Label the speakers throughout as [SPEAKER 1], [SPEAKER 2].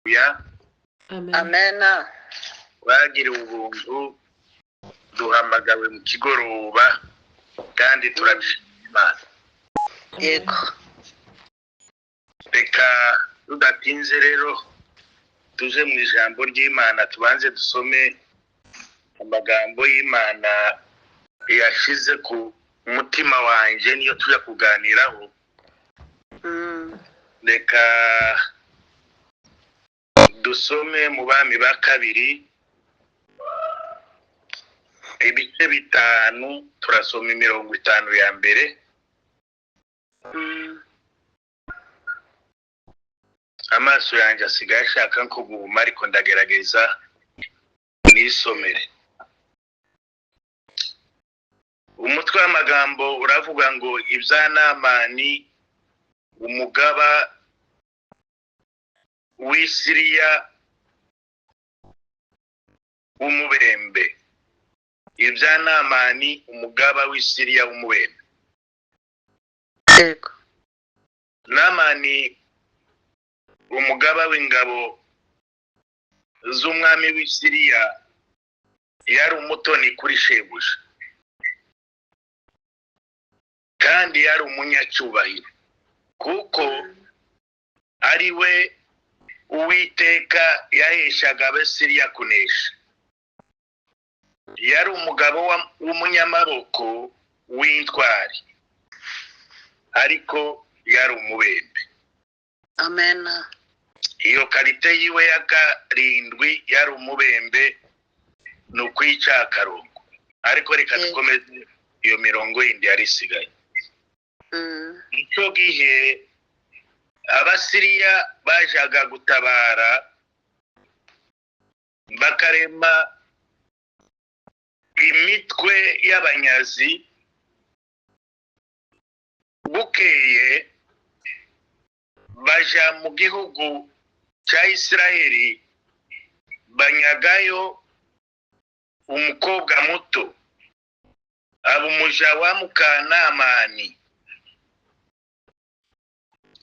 [SPEAKER 1] ya
[SPEAKER 2] Amena.
[SPEAKER 1] Bagiriwe ubuntu duhamagawe mu kigoroba kandi turabishima Imana.
[SPEAKER 2] Yego.
[SPEAKER 1] Reka tudatinze rero tuje mu ijambo ry'Imana, tubanze dusome amagambo y'Imana yashize ku mutima wanje niyo tuja kuganiraho. Reka dusome mu Bami ba kabiri ibice 5, turasoma 50 ya mbere. Amaso yanjye asigaye ashaka nko guhuma, ariko ndagerageza nisomere. Umutwe w'amagambo uravuga ngo ibya Namani umugaba w'Isiriya w'umubembe. Ibya Namani umugaba w'Isiriya w'umubembe.
[SPEAKER 2] Yego.
[SPEAKER 1] Namani umugaba w'ingabo z'umwami w'Isiriya yari umutoni kuri shebuja, kandi yari umunyacyubahiro, kuko ari we Uwiteka yaheshaga Abasiriya kunesha. Yari umugabo w'umunyamaboko w'intwari, ariko yari umubembe.
[SPEAKER 2] Amena.
[SPEAKER 1] Iyo karite yiwe ya karindwi yari umubembe, no kwica akarongo. Ariko reka dukomeze iyo mirongo yindi yari isigaye. Icyo gihe Abasiriya bajaga gutabara, bakarema imitwe y'abanyazi. Bukeye baja mu gihugu cya Isiraheli, banyagayo umukobwa muto, aba umuja wa Mukanamani.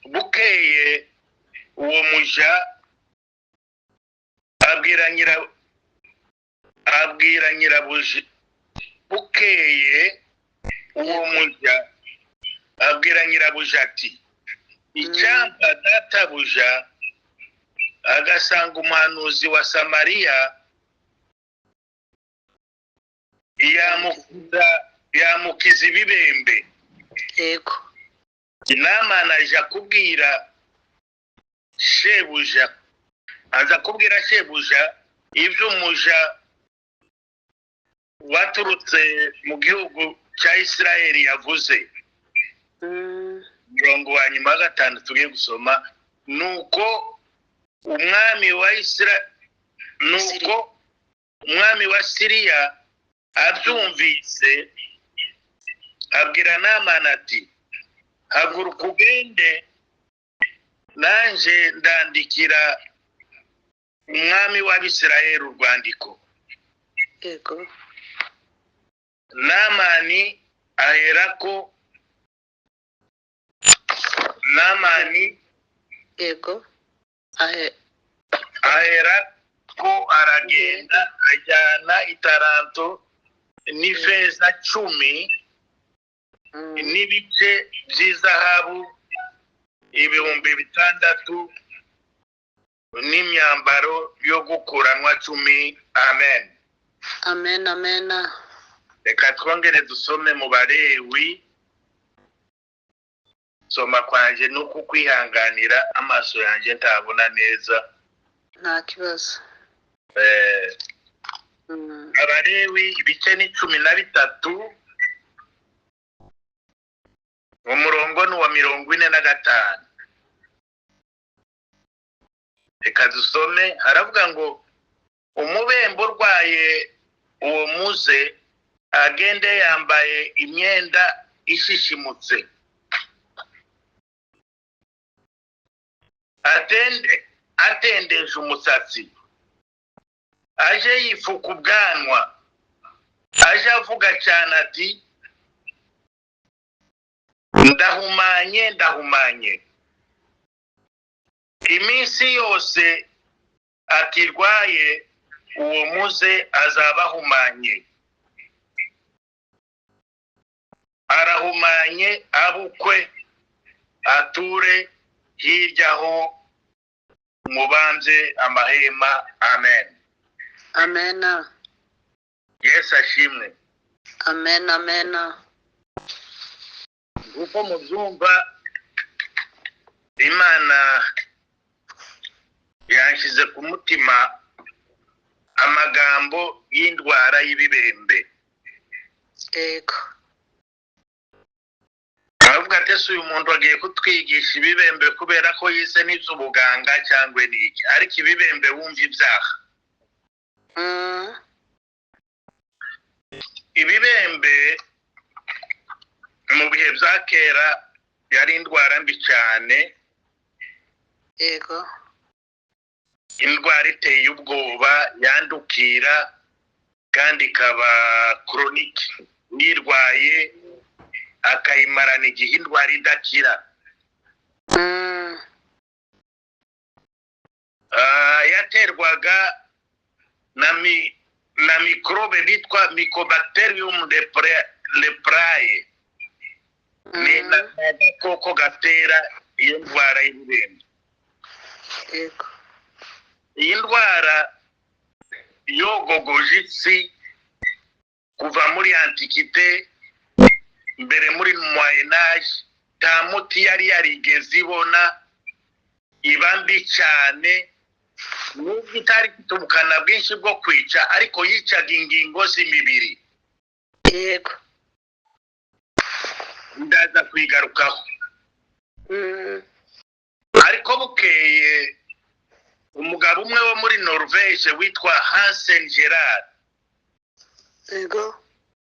[SPEAKER 1] Bukeye uwo muja abwira nyirabuja. Bukeye uwo muja abwira nyirabuja ati, icyampa databuja agasanga umuhanuzi wa Samariya, yamukiza ibibembe.
[SPEAKER 2] Yego.
[SPEAKER 1] Namani aja kubwira shebuja, ibyo umuja waturutse mu gihugu cya Isiraheli yavuze. Murongo wa nyuma 5 tugiye gusoma. Nuko umwami wa Siriya abyumvise, abwira Namani ati, haguruka ugende, nanje ndandikira umwami w'Abisirayeli urwandiko.
[SPEAKER 2] Yego.
[SPEAKER 1] Namani aherako aragenda, ajyana itaranto n'ifeza 10 n'ibice by'izahabu 6,000 n'imyambaro yo gukuranwa 10. Amen.
[SPEAKER 2] Amen. Amena.
[SPEAKER 1] Reka twongere dusome mu Balewi. Soma kwanje nuko kwihanganira, amaso yanjye ntabona neza.
[SPEAKER 2] Nta kibazo.
[SPEAKER 1] Abalewi ibice 13, umurongo ni wa 45. Reka dusome. Haravuga ngo umubembe urwaye uwo muze agende yambaye imyenda ishishimutse, atendeje umusatsi, aje yifuka ubwanwa, aje avuga cyane ati, ndahumanye. Iminsi yose atirwaye uwo muze azaba ahumanye, arahumanye abukwe ature hirya aho mubambye amahema. Amen.
[SPEAKER 2] Amen.
[SPEAKER 1] Yesu ashimwe.
[SPEAKER 2] Amen. Amen.
[SPEAKER 1] Uko mubyumva, Imana yanshyize ku mutima amagambo y'indwara y'ibibembe.
[SPEAKER 2] Yego.
[SPEAKER 1] Aravuga ati ese uyu muntu agiye kutwigisha ibibembe kubera ko yize n'iby'ubuganga cyangwa n'iki, ariko ibibembe wumva ibyaha. Ibibembe mu bihe bya kera yari indwara mbi cyane.
[SPEAKER 2] Yego.
[SPEAKER 1] Indwara iteye ubwoba, yandukira kandi ikaba koronike. Uyirwaye akayimarana igihe indwara idakira. Yaterwaga na mikorobe bitwa Mycobacterium leprae. Ni agakoko gatera iyo ndwara y'ibibembe.
[SPEAKER 2] Yego.
[SPEAKER 1] Iyi ndwara yogogoje isi kuva muri antikite, mbere muri moyenage, nta muti yari yarigeze ibona, iba mbi cyane, nubwo itari ifite ubukana bwinshi bwo kwica, ariko yicaga ingingo z'imibiri.
[SPEAKER 2] Yego.
[SPEAKER 1] Ndaza kwigarukaho. Ariko bukeye umugabo umwe wo muri Norvège witwa Hansen Gerard,
[SPEAKER 2] Yego.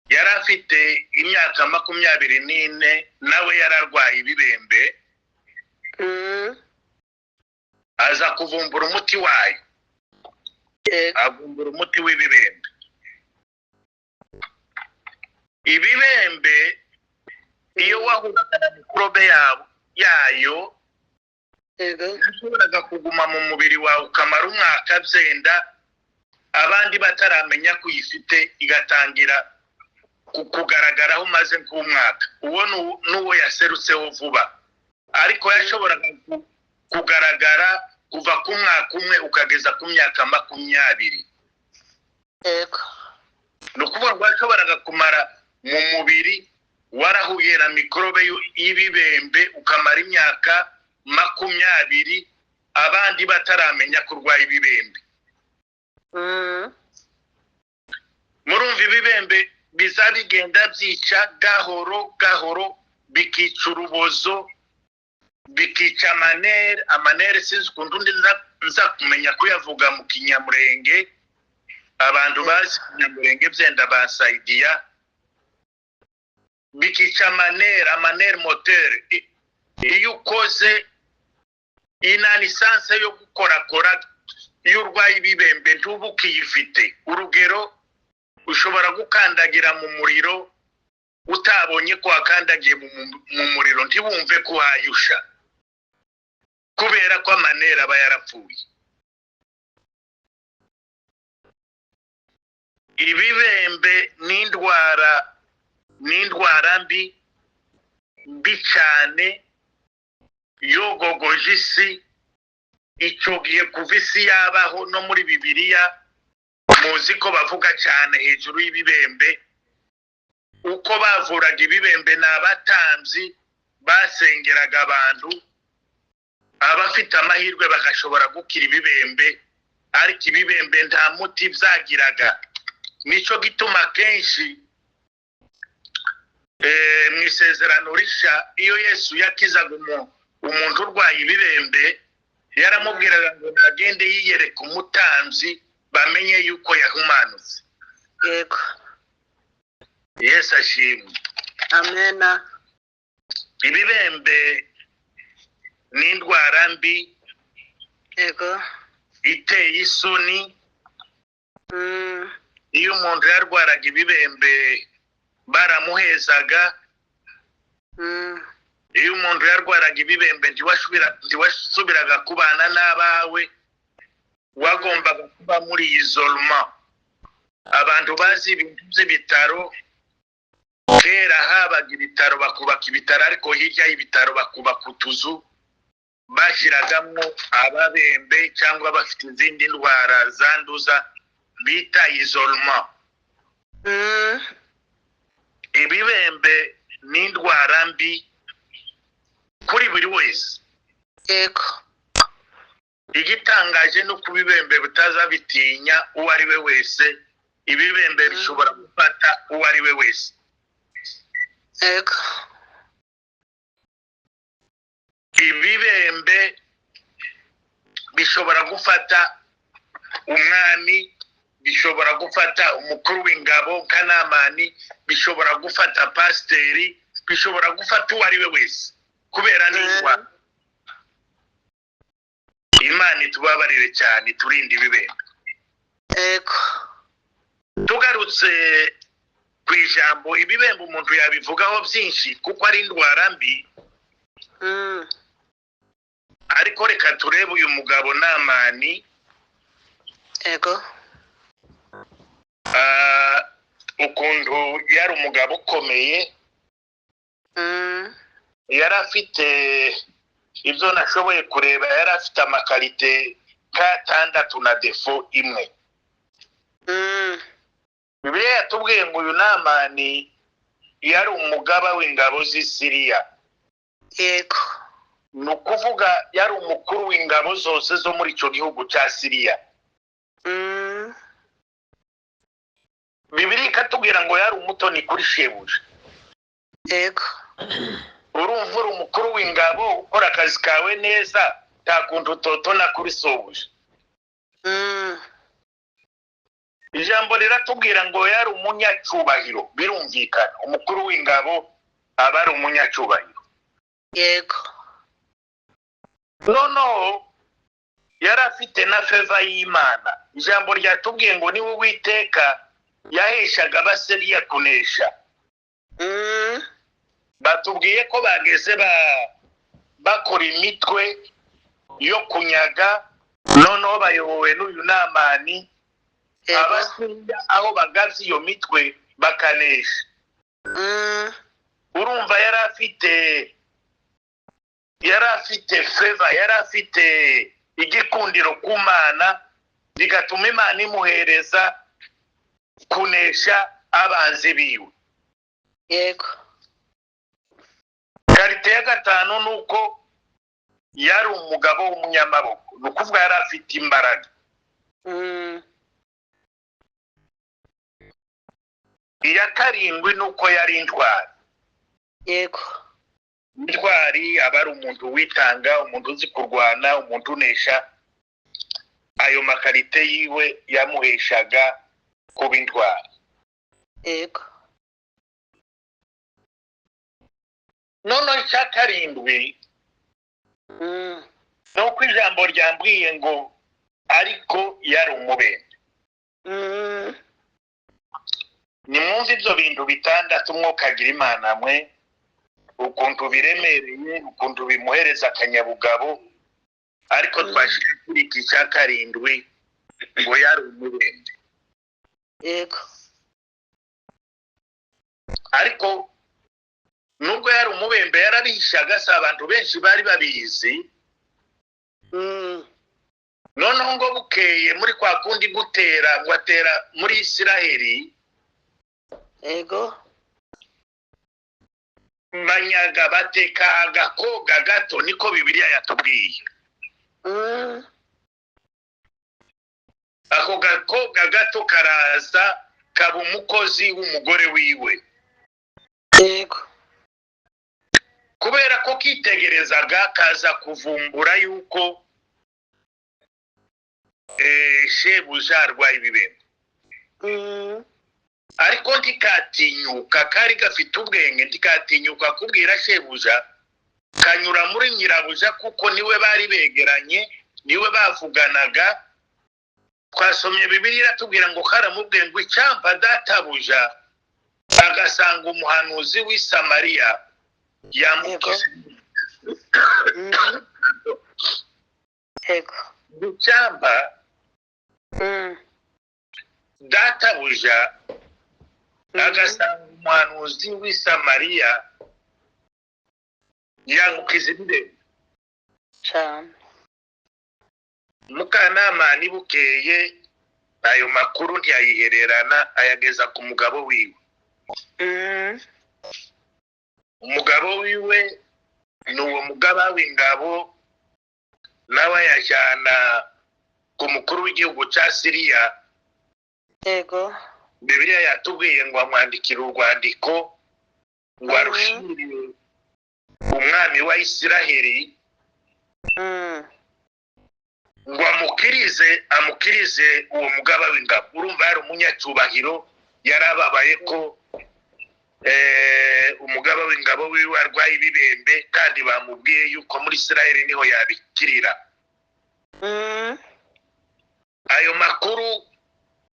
[SPEAKER 1] yari afite imyaka 24, nawe yararwaye ibibembe. Aza kuvumbura umuti wayo. Avumbura umuti w'ibibembe. Ibibembe iyo wahuraga na mikorobe yayo, yashoboraga kuguma mu mubiri wawe ukamara umwaka byenda, abandi bataramenya ko uyifite igatangira kugaragaraho umaze nk'umwaka. Uwo n'uwo yaserutseho vuba, ariko yashoboraga kugaragara kuva ku mwaka umwe ukageza ku myaka 20.
[SPEAKER 2] Yego.
[SPEAKER 1] Ni ukuvuga ngo yashoboraga kumara mu mubiri warahuye na mikorobe y'ibibembe ukamara imyaka 20, abandi bataramenya kurwaye ibibembe. Murumva ibibembe biza bigenda byica gahoro gahoro, bikica urubozo, bikica amanere. Sinzi ukuntu nza kumenya kuyavuga mu Kinyamurenge, abantu bazi Kinyamurenge byenda basaidiya. Bikica amanere moteur. Iyo ukoze inanisanse yo gukorakora, iyo urwaye ibibembe ntuba ukiyifite. Urugero, ushobora gukandagira mu muriro utabonye ko wakandagiye mu muriro, ntiwumve ko wayusha kubera ko amanere aba yarapfuye. Ibibembe ni indwara mbi cyane, yogogoje isi. Icyo gihe kuva isi yabaho no muri Bibiliya muzi ko bavuga cyane hejuru y'ibibembe. Uko bavuraga ibibembe ni abatambyi basengeraga abantu, abafite amahirwe bagashobora gukira ibibembe, ariko ibibembe nta muti byagiraga. Nico gituma kenshi mu isezerano rishya, iyo Yesu yakizaga umuntu urwaye ibibembe, yaramubwiraga ngo nagende yiyereka umutambyi bamenye yuko yahumanutse.
[SPEAKER 2] Yego.
[SPEAKER 1] Yesu ashimwe.
[SPEAKER 2] Amen.
[SPEAKER 1] Ibibembe ni indwara mbi.
[SPEAKER 2] Yego.
[SPEAKER 1] Iteye isoni. Iyo umuntu yarwaraga ibibembe baramuhezaga. Iyo umuntu yarwaraga ibibembe ntiwasubiraga kubana n'abawe. wagombaga kuba muri isolema. Abantu bazi ibintu by'ibitaro, kera habaga ibitaro bakubaka ibitaro, ariko hirya y'ibitaro bakubaka utuzu bashyiragamo ababembe cyangwa bafite izindi ndwara zanduza bita isolema. Ibibembe ni indwara mbi kuri buri wese.
[SPEAKER 2] Yego.
[SPEAKER 1] Igitangaje no kubibembe bitazabitinya uwo ari we wese. Ibibembe bishobora gufata uwo ari we wese.
[SPEAKER 2] Yego.
[SPEAKER 1] Ibibembe bishobora gufata umwami, bishobora gufata umukuru w'ingabo Kanamani, bishobora gufata pasiteri, bishobora gufata uwo ari we wese kubera n'indwara. Imana itubabarire cyane, turinde ibibembe.
[SPEAKER 2] Yego.
[SPEAKER 1] Tugarutse ku ijambo ibibembe, umuntu yabivugaho byinshi kuko ari indwara mbi. Ariko reka turebe uyu mugabo Namani.
[SPEAKER 2] Yego.
[SPEAKER 1] Ukuntu yari umugabo ukomeye. Yari afite ibyo nashoboye kureba, yari afite amakarite nk'atandatu na defo imwe. Bibiliya yatubwiye ngo uyu Namani yari umugaba w'ingabo z'i Siriya.
[SPEAKER 2] Yego.
[SPEAKER 1] Ni ukuvuga yari umukuru w'ingabo zose zo muri icyo gihugu cya Siriya. Bibiliya ikatubwira ngo yari umutoni kuri shebuja.
[SPEAKER 2] Yego.
[SPEAKER 1] Urumva uri umukuru w'ingabo ukora akazi kawe neza, nta kuntu utotona kuri sobuja. Ijambo riratubwira ngo yari umunyacyubahiro. Birumvikana umukuru w'ingabo aba ari umunyacyubahiro.
[SPEAKER 2] Yego.
[SPEAKER 1] Noneho yari afite na feva y'Imana. Ijambo ryatubwiye ngo niwe Uwiteka yaheshaga Abasiriya kunesha. Batubwiye ko bageze bakora imitwe yo kunyaga, noneho bayobowe n'uyu Namani. Abasiriya aho bagavye iyo mitwe bakanesha. Urumva yari afite feva, yari afite igikundiro ku Mana, bigatuma Imana imuhereza kunesha abanzi biwe.
[SPEAKER 2] Yego.
[SPEAKER 1] Karite ya gatanu nuko yari umugabo w'umunyamaboko. Ni ukuvuga yari afite imbaraga. Iya karindwi nuko yari intwari.
[SPEAKER 2] Yego.
[SPEAKER 1] Intwari aba ari umuntu witanga, umuntu uzi kurwana, umuntu unesha. Ayo makarite yiwe yamuheshaga kuba intwari.
[SPEAKER 2] Yego.
[SPEAKER 1] Noneho icya karindwi nuko ijambo ryambwiye ngo ariko yari umubembe. Nimwumve ibyo bintu bitandatu umwuka agira Imana mwe, ukuntu biremereye, ukuntu bimuhereza akanyabugabo. Ariko twashyize kuri iki cya karindwi ngo yari umubembe.
[SPEAKER 2] Yego.
[SPEAKER 1] Ariko nubwo yari umubembe yarabihishaga, si abantu benshi bari babizi. Noneho ngo bukeye muri kwa kundi gutera, ngo atera muri Isiraheli.
[SPEAKER 2] Yego.
[SPEAKER 1] Banyaga bateka agakobwa gato, niko Bibiliya yatubwiye. Ako gakobwa gato karaza kaba umukozi w'umugore wiwe.
[SPEAKER 2] Yego.
[SPEAKER 1] Kubera ko kitegerezaga kaza kuvumbura yuko shebuja arwaye ibibembe. Ariko ntikatinyuka, kari gafite ubwenge, ntikatinyuka kubwira shebuja, kanyura muri nyirabuja kuko niwe bari begeranye, niwe bavuganaga. Twasomye Bibiliya iratubwira ngo karamubwiye ngo icyampa databuja agasanga umuhanuzi w'i Samariya yamukize.
[SPEAKER 2] Yego.
[SPEAKER 1] Icyampa databuja agasanga umuhanuzi w'i Samariya yamukiza ibirenge
[SPEAKER 2] cyane.
[SPEAKER 1] Mukanamani bukeye ayo makuru ntiyayihererana ayageza ku mugabo wiwe. Umugabo wiwe ni uwo mugaba w'ingabo nawe yajyana ku mukuru w'igihugu cya Siriya.
[SPEAKER 2] Yego.
[SPEAKER 1] Bibiliya yatubwiye ngo amwandikire urwandiko ngo arushire umwami wa Isiraheli ngo amukirize uwo mugaba w'ingabo. Urumva yari umunyacyubahiro, yarababaye ko umugaba w'ingabo wiwe arwaye ibibembe kandi bamubwiye yuko muri Isiraheli niho yabikirira. Ayo makuru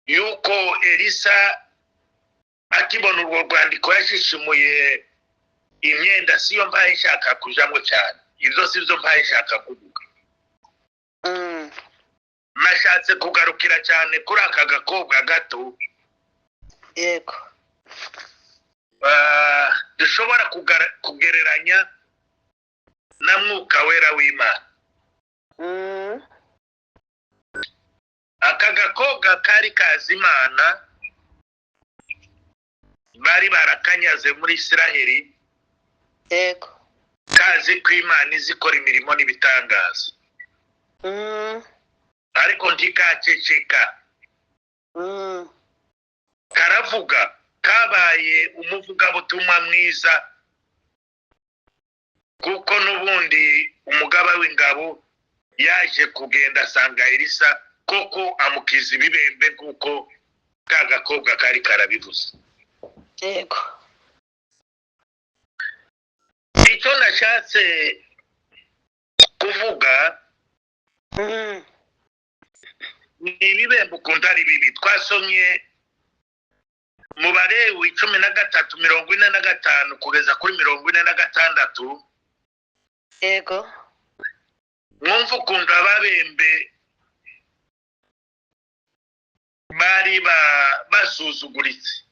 [SPEAKER 1] yuko Elisa akibona urwo rwandiko yashishimuye imyenda, siyo mbaye nshaka kujamwo cyane, izo sivyo mbaye nshaka kuvuga. Nashatse kugarukira cyane kuri aka gakobwa gato.
[SPEAKER 2] Yego.
[SPEAKER 1] Dushobora kugereranya na Mwuka Wera w'Imana. Aka gakobwa kari kazi Imana, bari barakanyaze muri Isiraheli.
[SPEAKER 2] Yego.
[SPEAKER 1] Kazi ko Imana izikora imirimo n'ibitangaza. Ariko ntikaceceka. Karavuga, kabaye umuvugabutumwa mwiza, kuko n'ubundi umugaba w'ingabo yaje kugenda asanga Elisa koko amukiza ibibembe kuko ka gakobwa kari karabivuze.
[SPEAKER 2] Yego.
[SPEAKER 1] Icyo nashatse kuvuga ni ibibembe ukuntu ari bibi. Twasomye mu Balewi 13:45 kugeza kuri 46.
[SPEAKER 2] Yego.
[SPEAKER 1] Mwumva ukuntu ababembe bari basuzuguritse.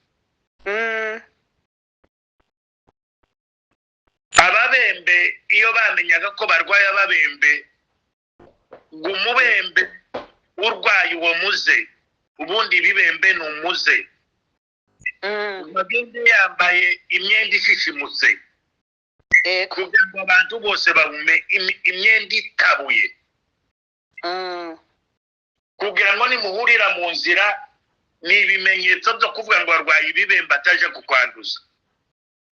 [SPEAKER 1] Ababembe iyo bamenyaga ko barwaye ababembe, ngo umubembe urwaye uwo muze, ubundi ibibembe ni umuze, bagende yambaye imyenda ishishimutse kugira ngo abantu bose babume imyenda itabuye, kugira ngo nimuhurira mu nzira ni ibimenyetso byo kuvuga ngo arwaye ibibembe ataje kukwanduza.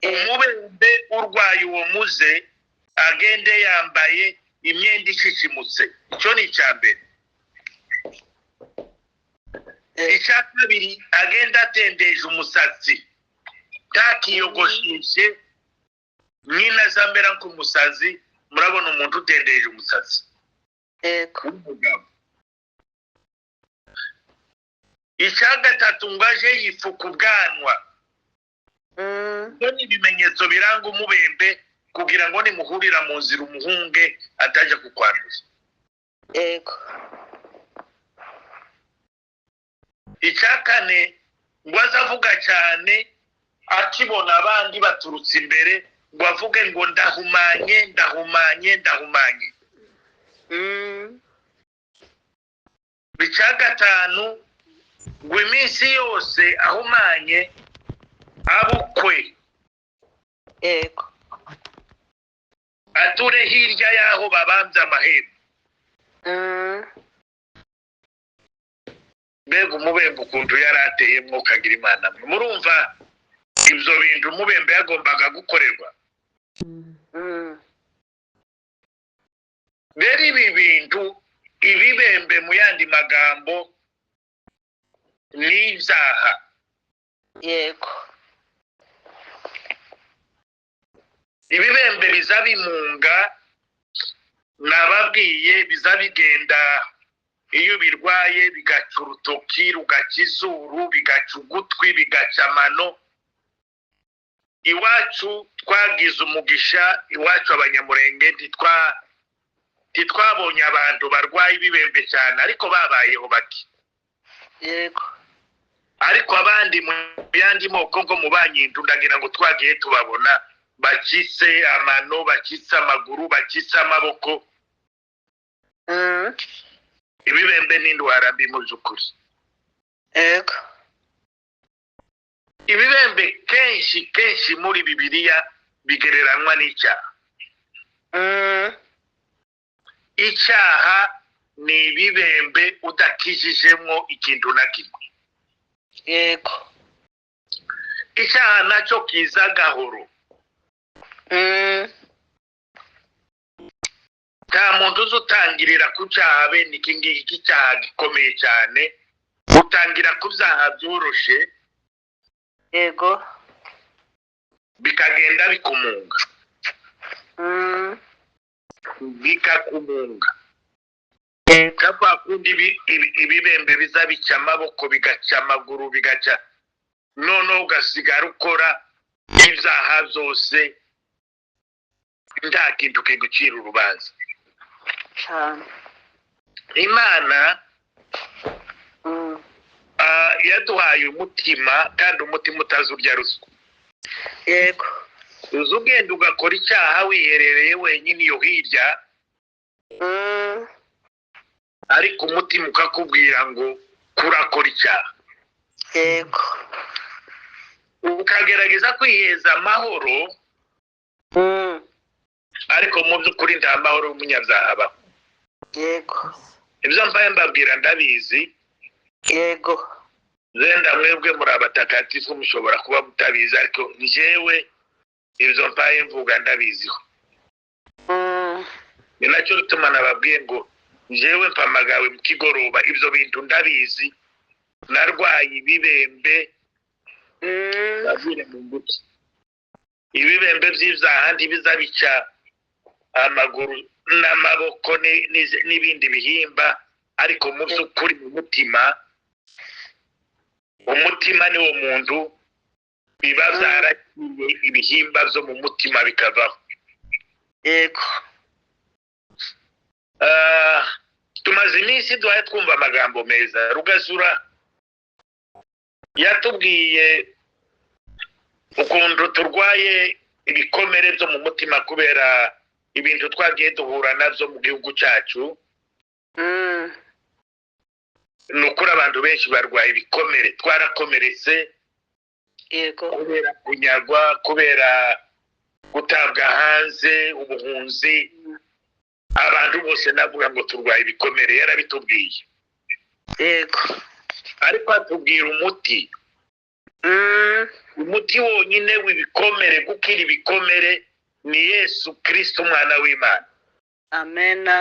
[SPEAKER 1] Umubembe urwaye uwo muze agende yambaye imyenda ishishimutse. Icyo ni icyambere. Icya kabiri, agenda atendeje umusatsi, ntakiyogosheshe nyina zamera nk'umusazi. Murabona umuntu utendeje umusatsi. Umugabo. Icya gatatu, ngo aje yifuka ubwanwa. Ni ibimenyetso biranga umubembe kugira ngo nimuhurira mu nzira umuhunge ataje kukwanduza.
[SPEAKER 2] Yego.
[SPEAKER 1] Icya kane, ngo azavuga cyane akibona abandi baturutse imbere, ngo avuge ngo ndahumanye ndahumanye ndahumanye. Icya gatanu, ngo iminsi yose ahumanye abukwe.
[SPEAKER 2] Yego.
[SPEAKER 1] Ature hirya y'aho babambye amahembe. Mbega umubembe ukuntu yari ateyemo kagira Imana. Murumva ibyo bintu umubembe yagombaga gukorerwa. Rero ibi bintu, ibibembe mu yandi magambo ni ibyaha.
[SPEAKER 2] Yego.
[SPEAKER 1] Ibibembe biza bimunga, nababwiye biza bigenda iyo birwaye bigaca urutoki, rugaca izuru, bigaca ugutwi, bigaca amano. Iwacu twagize umugisha, iwacu Abanyamurenge ntitwabonye abantu barwaye ibibembe cyane, ariko babayeho bake.
[SPEAKER 2] yego
[SPEAKER 1] ariko abandi mu yandi moko ngo mu banyindu ndagira ngo twagiye tubabona bakise amano bakise amaguru bakise amaboko ibibembe n'indwara mbi mu by'ukuri
[SPEAKER 2] yego
[SPEAKER 1] ibibembe kenshi muri Bibiliya bigereranywa n'icyaha. Icyaha ni ibibembe udakijijemo ikintu na kimwe.
[SPEAKER 2] yego
[SPEAKER 1] Icyaha nacyo kiza gahoro. Nta muntu uzutangirira ku cyaha bene iki ngiki icyaha gikomeye cyane, utangira ku byaha byoroshe
[SPEAKER 2] yego
[SPEAKER 1] bikagenda bikumunga. Bikakumunga. Kapa kundi ibibembe biza bica amaboko bigaca amaguru bigaca none ugasigara ukora ibyaha byose nta kintu kigucira urubanza.
[SPEAKER 2] cyane
[SPEAKER 1] Imana yaduhaye umutima kandi umutima utazurya ruswa.
[SPEAKER 2] yego
[SPEAKER 1] uza ugenda ugakora icyaha wiherereye wenyine iyo hirya ariko umutima ukakubwira ngo kurakora icyaha.
[SPEAKER 2] yego
[SPEAKER 1] Ukagerageza kwiheza amahoro ariko mu by'ukuri nta mahoro y'umunyabyaha abaho.
[SPEAKER 2] yego
[SPEAKER 1] Ibyo mbaye mbabwira ndabizi,
[SPEAKER 2] yego
[SPEAKER 1] zenda mwebwe muri abatakatifu mushobora kuba mutabizi ariko njyewe ibyo mbaye mvuga ndabiziho. Ni nacyo bituma nababwiye ngo njyewe mpamagawe mu kigoroba ibyo bintu ndabizi. Narwaye ibibembe babire mu mbuto. Ibibembe by'ibyaha ntibiza bica amaguru n'amaboko n'ibindi bihimba ariko mu by'ukuri mu mutima, umutima niwo muntu biba byaragiye ibihimba byo mu mutima bikavaho.
[SPEAKER 2] yego
[SPEAKER 1] Tumaze iminsi duhaye twumva amagambo meza. Rugazura yatubwiye ukuntu turwaye ibikomere byo mu mutima kubera ibintu twagiye duhura nabyo mu gihugu cyacu. Ni ukuri abantu benshi barwaye ibikomere, twarakomeretse
[SPEAKER 2] yego
[SPEAKER 1] kubera kunyagwa, kubera gutabwa hanze, ubuhunzi. Abantu bose navuga ngo turwaye ibikomere, yarabitubwiye.
[SPEAKER 2] yego
[SPEAKER 1] Ariko atubwira umuti. Umuti wonyine w'ibikomere, gukira ibikomere ni Yesu Kristo umwana w'Imana.
[SPEAKER 2] amena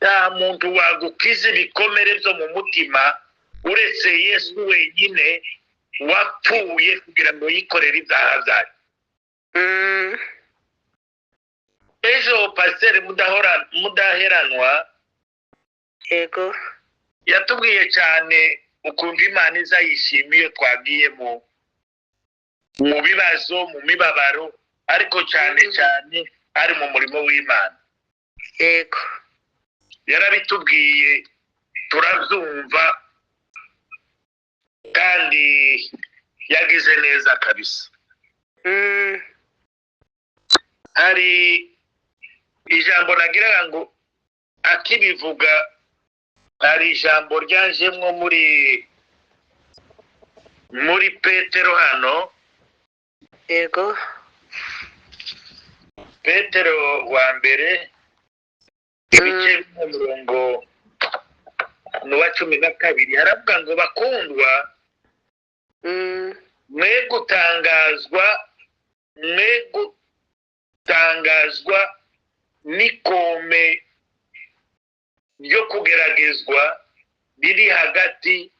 [SPEAKER 1] Nta muntu wagukiza ibikomere byo mu mutima uretse Yesu wenyine wapfuye kugira ngo yikorere ibyaha byacu. Ejo Pasiteri Mudaheranwa
[SPEAKER 2] yego
[SPEAKER 1] yatubwiye cyane ukuntu Imana iza yishimiye twagiye mu bibazo, mu mibabaro, ariko cyane ari mu murimo w'Imana.
[SPEAKER 2] yego
[SPEAKER 1] Yarabitubwiye turabyumva kandi yagize neza kabisa. Hari ijambo nagiraga ngo akibivuga, hari ijambo ryajemwo muri Petero hano.
[SPEAKER 2] yego
[SPEAKER 1] Petero wa mbere ibice by'umurongo n'uwa 12 haravuga ngo bakundwa mwe gutangazwa n'ikome ryo kugeragezwa biri hagati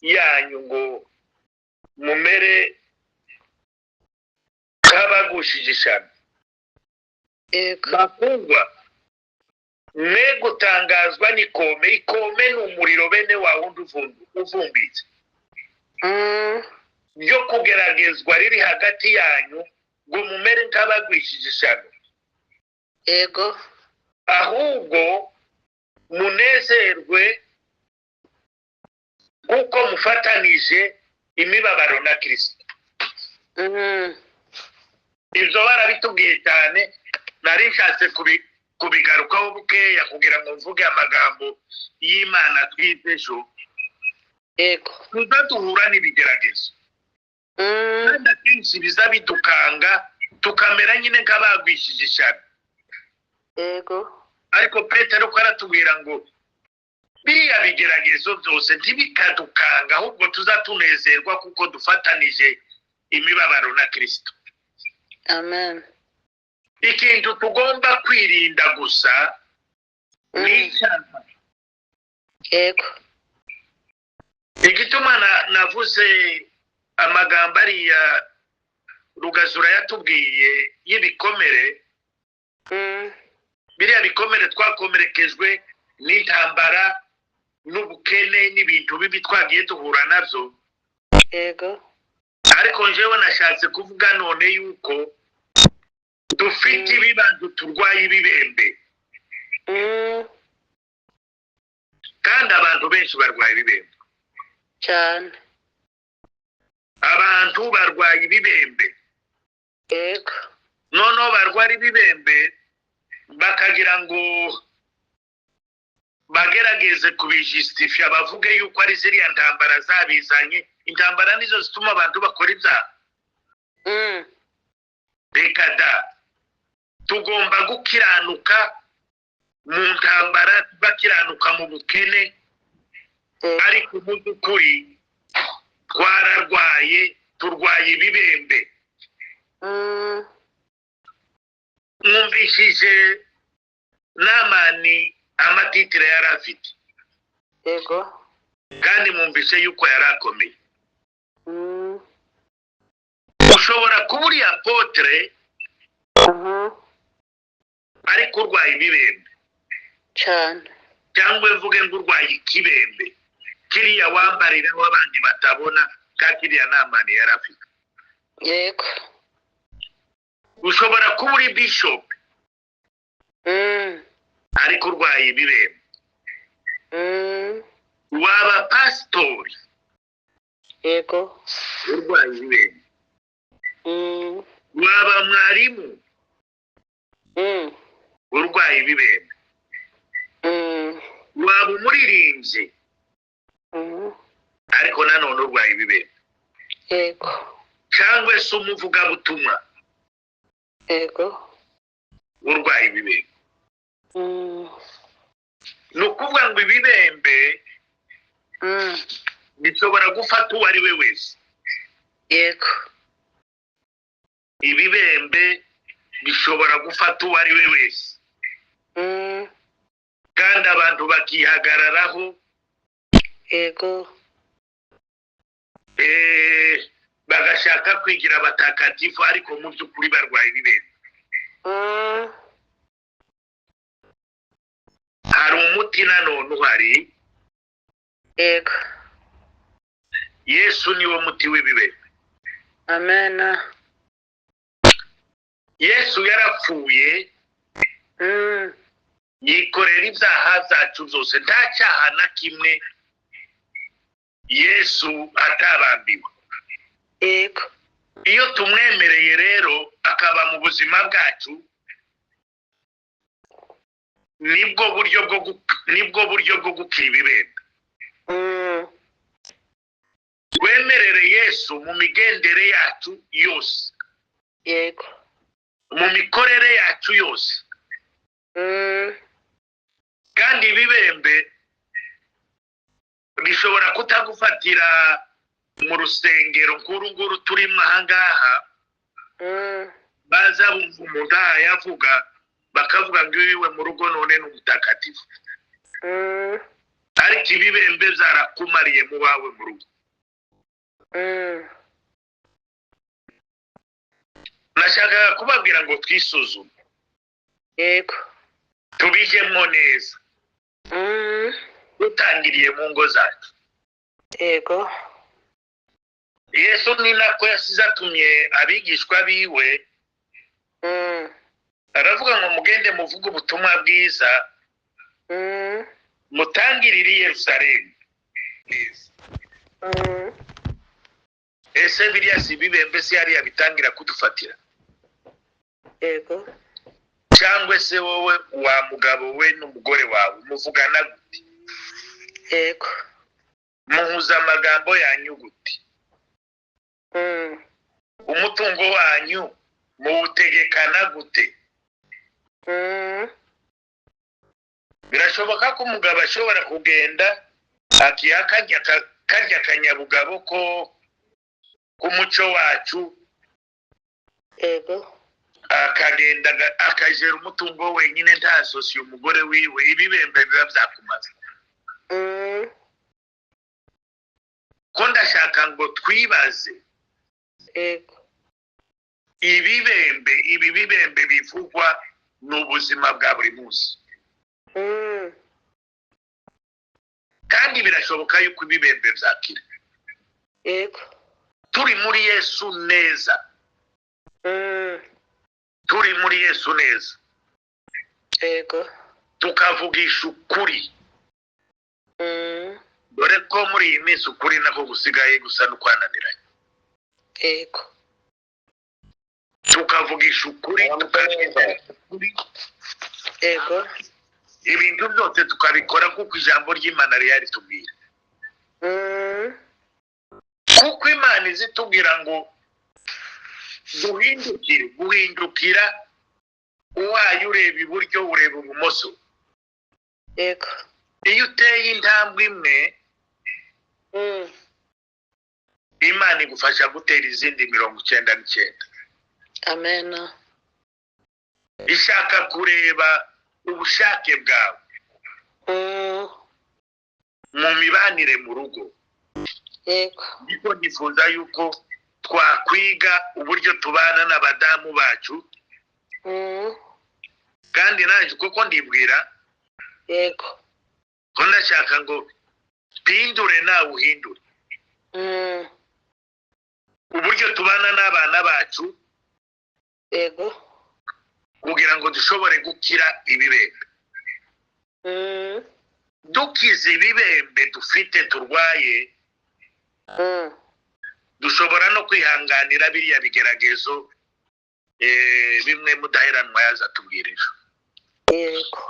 [SPEAKER 1] yanyu ngo mumere nk'abagushije ishami.
[SPEAKER 2] yego
[SPEAKER 1] Bakundwa mwe gutangazwa n'ikome. Ikome ni umuriro bene wa wundi uvumbitse ryo kugeragezwa riri hagati yanyu ngo mumere nk'abagwishije ishami.
[SPEAKER 2] yego
[SPEAKER 1] Ahubwo munezerwe kuko mufatanije imibabaro na Kristo. Ibyo barabitubwiye cyane, nari nshatse kubigarukaho bukeya kugira ngo mvuge amagambo y'Imana twize ejo.
[SPEAKER 2] Yego.
[SPEAKER 1] Tuza duhura n'ibigeragezo. Kandi akenshi biza bidukanga tukamera nyine nk'abagwishije ishyano.
[SPEAKER 2] Yego.
[SPEAKER 1] Ariko Petero ko aratubwira ngo biriya bigeragezo byose ntibikadukanga, ahubwo tuza tunezerwa kuko dufatanije imibabaro na Kristo.
[SPEAKER 2] Amen.
[SPEAKER 1] Ikintu tugomba kwirinda gusa ni icyaha.
[SPEAKER 2] Yego.
[SPEAKER 1] Igituma navuze amagambo ariya Rugazura yatubwiye y'ibikomere, biriya bikomere twakomerekejwe n'intambara n'ubukene n'ibintu bibi twagiye duhura nabyo.
[SPEAKER 2] Yego.
[SPEAKER 1] Ariko njyewe nashatse kuvuga none yuko dufite ibibazo turwaye ibibembe, kandi abantu benshi barwaye ibibembe
[SPEAKER 2] cyane.
[SPEAKER 1] Abantu barwaye ibibembe.
[SPEAKER 2] Yego.
[SPEAKER 1] Noneho barwara ibibembe bakagira ngo bagerageze kubijustifia, bavuge yuko ari ziriya ntambara zabizanye. Intambara nizo zituma abantu bakora ibyaha. Reka da, tugomba gukiranuka mu ntambara, bakiranuka mu bukene. Ariko mu by'ukuri twararwaye, turwaye ibibembe. Mwumvishije Namani amatitire yari afite.
[SPEAKER 2] Yego.
[SPEAKER 1] Kandi mwumvishe yuko yari akomeye. Ushobora kuba uri apotre ariko urwaye ibibembe
[SPEAKER 2] cyane,
[SPEAKER 1] cyangwa mvuge ngo urwaye ikibembe kiriya wambarira w'abandi batabona ka kiriya Namani yari afite.
[SPEAKER 2] Yego.
[SPEAKER 1] Ushobora kuba uri bishop ariko urwaye ibibembe. Waba pastori.
[SPEAKER 2] Yego.
[SPEAKER 1] Urwaye ibibembe. Waba mwarimu. Urwaye ibibembe. Waba umuririmbyi ariko nanone urwaye ibibembe.
[SPEAKER 2] Yego.
[SPEAKER 1] Cyangwa se umuvugabutumwa.
[SPEAKER 2] Yego.
[SPEAKER 1] Urwaye ibibembe. Ni ukuvuga ngo ibibembe bishobora gufata uwo ari we wese.
[SPEAKER 2] Yego.
[SPEAKER 1] Ibibembe bishobora gufata uwo ari we wese. Kandi abantu bakihagararaho.
[SPEAKER 2] Yego.
[SPEAKER 1] Bagashaka kwigira abatakatifu ariko mu by'ukuri barwaye ibibembe. Hari umuti nanone uhari.
[SPEAKER 2] Yego.
[SPEAKER 1] Yesu niwe muti w'ibibembe.
[SPEAKER 2] Amen.
[SPEAKER 1] Yesu yarapfuye, yikorera ibyaha byacu byose. Nta cyaha na kimwe Yesu atabambiwe.
[SPEAKER 2] Yego.
[SPEAKER 1] Iyo tumwemereye rero akaba mu buzima bwacu, nibwo buryo bwo gukira ibibembe. Twemerere Yesu mu migendere yacu yose.
[SPEAKER 2] Yego.
[SPEAKER 1] Mu mikorere yacu yose. Kandi ibibembe bishobora kutagufatira mu rusengero nk'uru turimo ahangaha. Baza bumva umuntu yavuga bakavuga ngo iwiwe mu rugo none ni umutakatifu. Ariko ibibembe byarakumariye mu bawe mu rugo. Nashakaga kubabwira ngo twisuzume.
[SPEAKER 2] Yego.
[SPEAKER 1] Tubijemo neza. Dutangiriye mu ngo zacu.
[SPEAKER 2] Yego.
[SPEAKER 1] Yesu ni nako yasize atumye abigishwa biwe. Aravuga ngo mugende muvuge ubutumwa bwiza. Mutangirire i Yerusalemu. ese biriya si ibibembe se hariya bitangira kudufatira?
[SPEAKER 2] Yego.
[SPEAKER 1] Cyangwa se wowe wa mugabo we n'umugore wawe muvugana gute?
[SPEAKER 2] Yego.
[SPEAKER 1] Muhuza amagambo yanyu gute? Umutungo wanyu muwutegekana gute? Birashoboka ko umugabo ashobora kugenda karya akanyabugabo ko k'umuco wacu,
[SPEAKER 2] Yego.
[SPEAKER 1] akagenda akajera umutungo wenyine ntasosiye umugore wiwe, ibibembe biba byakumaze. Ko ndashaka ngo twibaze,
[SPEAKER 2] Yego.
[SPEAKER 1] ibi bibembe bivugwa n'ubuzima bwa buri munsi, kandi birashoboka yuko ibibembe byakira.
[SPEAKER 2] Yego.
[SPEAKER 1] Turi muri Yesu neza, turi muri Yesu neza,
[SPEAKER 2] Yego.
[SPEAKER 1] tukavugisha ukuri. Dore ko muri iyi minsi ukuri nako gusigaye gusa n'ukwananiranye.
[SPEAKER 2] Yego.
[SPEAKER 1] Tukavugisha ukuri,
[SPEAKER 2] Yego.
[SPEAKER 1] ibintu byose tukabikora kuko ijambo ry'Imana ryaritubwira. Kuko Imana izitubwira ngo guhindukira uwaye ureba iburyo ureba ibumoso.
[SPEAKER 2] Yego.
[SPEAKER 1] Iyo uteye intambwe imwe, Imana igufasha gutera izindi 99.
[SPEAKER 2] Amen.
[SPEAKER 1] Ishaka kureba ubushake bwawe mu mibanire mu rugo.
[SPEAKER 2] Yego.
[SPEAKER 1] Niko nifuza yuko twakwiga uburyo tubana n'abadamu bacu, kandi naje kuko ndibwira,
[SPEAKER 2] Yego.
[SPEAKER 1] ko ndashaka ngo twihindure nawe uhindure uburyo tubana n'abana bacu,
[SPEAKER 2] Yego.
[SPEAKER 1] kugira ngo dushobore gukira ibibembe. Dukize ibibembe dufite turwaye, dushobora no kwihanganira biriya bigeragezo bimwe mudaheranwa yaza tubwira ejo.
[SPEAKER 2] Yego.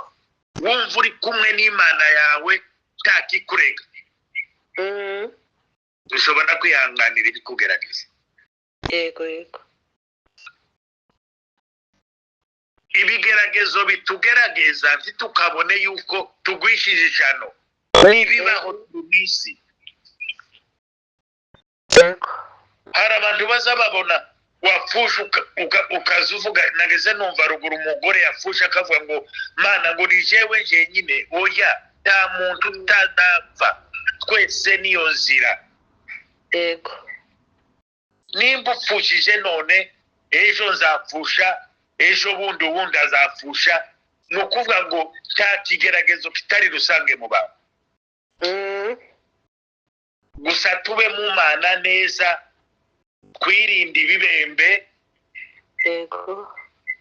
[SPEAKER 1] Wumva uri kumwe n'Imana yawe takikurega, dushobora kwihanganira ibikugerageza.
[SPEAKER 2] Yego. Yego.
[SPEAKER 1] Ibigeragezo bitugerageza ntitukabone yuko tugwishije ijano n'ibibaho mu isi.
[SPEAKER 2] Yego.
[SPEAKER 1] Hari abantu baza babona wapfusha ukaza uvuga, nageze numva ruguru umugore yapfusha akavuga ngo Mana ngo ni jewe jenyine. Oya, nta muntu utazapfa, twese niyo nzira.
[SPEAKER 2] Yego.
[SPEAKER 1] Nimba upfushije none, ejo nzapfusha, ejo bundi ubundi azapfusha. Ni ukuvuga ngo nta kigeragezo kitari rusange mu bantu. Gusa tube mu Mana neza, twirinde ibibembe.
[SPEAKER 2] Yego.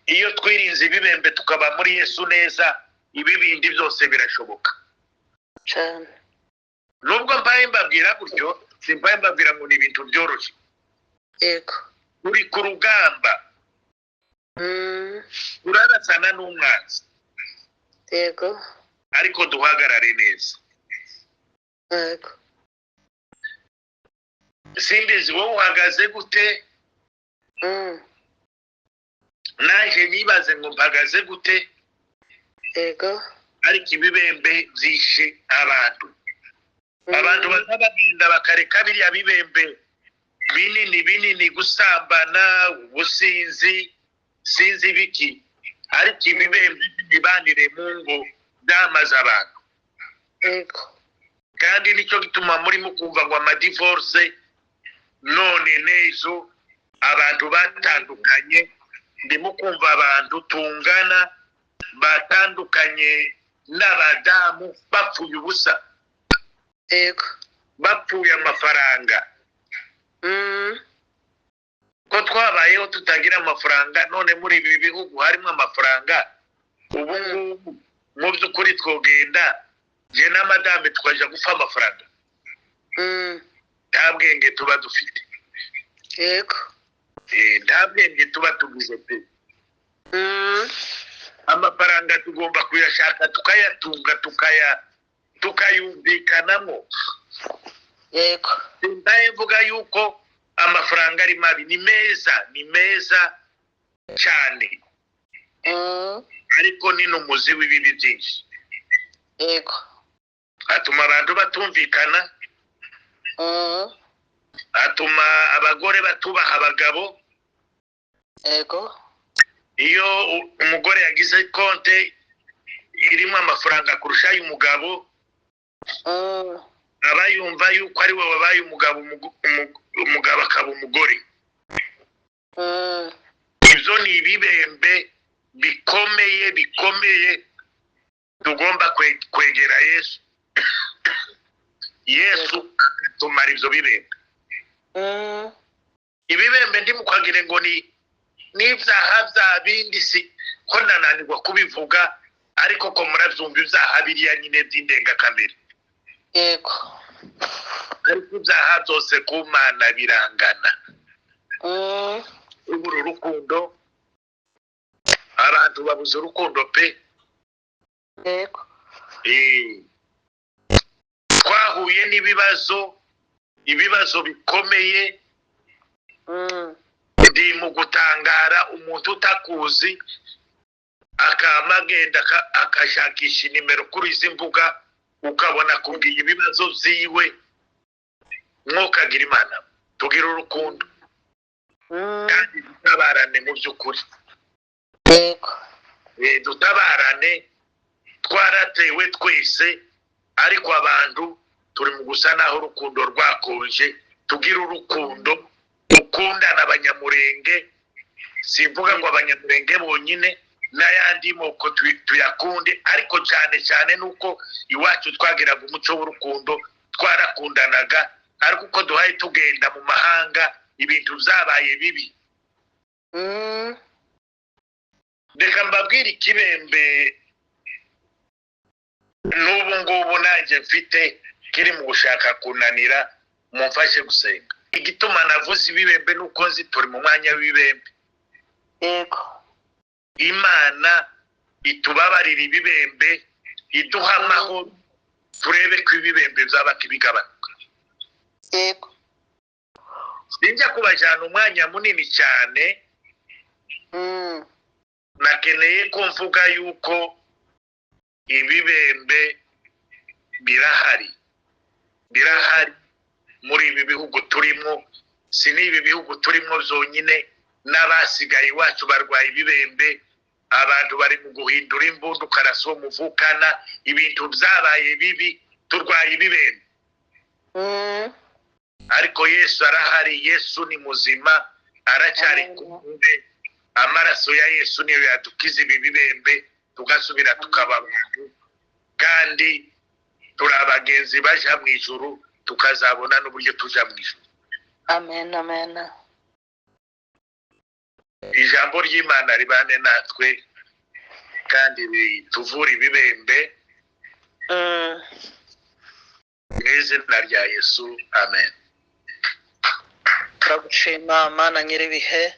[SPEAKER 1] Iyo twirinze ibibembe tukaba muri Yesu neza, ibibindi byose birashoboka
[SPEAKER 2] cyane.
[SPEAKER 1] Nubwo mbaye mbabwira gutyo, simbaye mbabwira ngo ni ibintu byoroshye.
[SPEAKER 2] Yego.
[SPEAKER 1] Uri ku rugamba, urarasana n'umwanzi,
[SPEAKER 2] Yego.
[SPEAKER 1] ariko duhagarare neza.
[SPEAKER 2] Yego.
[SPEAKER 1] Simbizi wowe uhagaze gute, naje nibaze ngo mpagaze gute.
[SPEAKER 2] Yego.
[SPEAKER 1] Ariko ibibembe byishe abantu. Abantu bazabagenda bakareka biriya bibembe binini gusambana, ubusinzi, sinzi biki, ariko ibibembe bibanire mu ngo byamaze abantu.
[SPEAKER 2] Yego.
[SPEAKER 1] Kandi nicyo gituma muri mukumva ngo amadivorce none n'ejo abantu batandukanye. Ndimo kumva abantu tungana batandukanye n'abadamu bapfuye ubusa,
[SPEAKER 2] Yego.
[SPEAKER 1] bapfuye amafaranga. Ko twabayeho tutagira amafaranga, none muri ibi bihugu harimo amafaranga. Ubu ngubu mu by'ukuri twogenda je na madame tukaja gufa amafaranga. nta bwenge tuba dufite.
[SPEAKER 2] yego
[SPEAKER 1] Nta bwenge tuba tugize pe. Amafaranga tugomba kuyashaka tukayatunga tukayumvikanamo.
[SPEAKER 2] yego
[SPEAKER 1] Ndaye mvuga yuko amafaranga ari mabi, ni meza cyane, ariko ni n'umuzi w'ibibi byinshi.
[SPEAKER 2] yego
[SPEAKER 1] Atuma abantu batumvikana, atuma abagore batubaha abagabo.
[SPEAKER 2] yego
[SPEAKER 1] Iyo umugore yagize konte irimo amafaranga kurusha y'umugabo, aba yumva yuko ari we wabaye umugabo, umugabo akaba umugore. Ibyo ni ibibembe bikomeye tugomba kwegera Yesu. Yesu atumara ibyo bibembe. Ibibembe ndimukagire ngo n'ibyaha bya bindi si ko nananirwa kubivuga, ariko ko murabyumva ibyaha biriya nyine by'indengakamere.
[SPEAKER 2] yego
[SPEAKER 1] Ariko ibyaha byose ku Mana birangana. Ubura urukundo, abantu babuze urukundo pe.
[SPEAKER 2] yego
[SPEAKER 1] Twahuye n'ibibazo bikomeye. Ndi mu gutangara umuntu utakuzi akama agenda akashakisha inimero kuri izi mbuga, ukabona kubwiye ibibazo byiwe. Mwokagira Imana, tugira urukundo kandi dutabarane mu by'ukuri.
[SPEAKER 2] yego
[SPEAKER 1] Dutabarane, twaratewe twese, ariko abantu turi mu gusa naho urukundo rwakonje. Tugira urukundo, ukundana abanyamurenge. Simvuga ngo abanyamurenge bonyine, n'ayandi moko tuyakunde, ariko cyane nuko iwacu twagiraga umuco w'urukundo, twarakundanaga. Ariko uko duhaye tugenda mu mahanga, ibintu byabaye bibi. Reka mbabwire ikibembe n'ubu ngubu nanjye mfite kiri mu gushaka kunanira, mumfashe gusenga. Igituma navuze ibibembe nuko nzi turi mu mwanya w'ibibembe.
[SPEAKER 2] yego
[SPEAKER 1] Imana itubabarira ibibembe, iduha amahoro, turebe ko ibibembe byaba bigabanuka.
[SPEAKER 2] yego
[SPEAKER 1] Sinjya kubajyana umwanya munini cyane. Nakeneye ko mvuga yuko ibibembe birahari muri ibi bihugu turimo. Si n'ibi bihugu turimo byonyine, n'abasigaye iwacu barwaye ibibembe. Abantu bari mu guhindura imbunda, ukaraso muvukana, ibintu byabaye bibi, turwaye ibibembe. Ariko Yesu arahari. Yesu ni muzima, aracyari kumwe. Amaraso ya Yesu niyo yadukiza ibi bibembe, tugasubira tukaba abantu, kandi turi abagenzi baja mu ijuru, tukazabona n'uburyo tuja mu ijuru.
[SPEAKER 2] amen amen
[SPEAKER 1] Ijambo ry'Imana ribane natwe kandi tuvure ibibembe mu izina rya Yesu, amen.
[SPEAKER 2] turagushima Mana nyir'ibihe.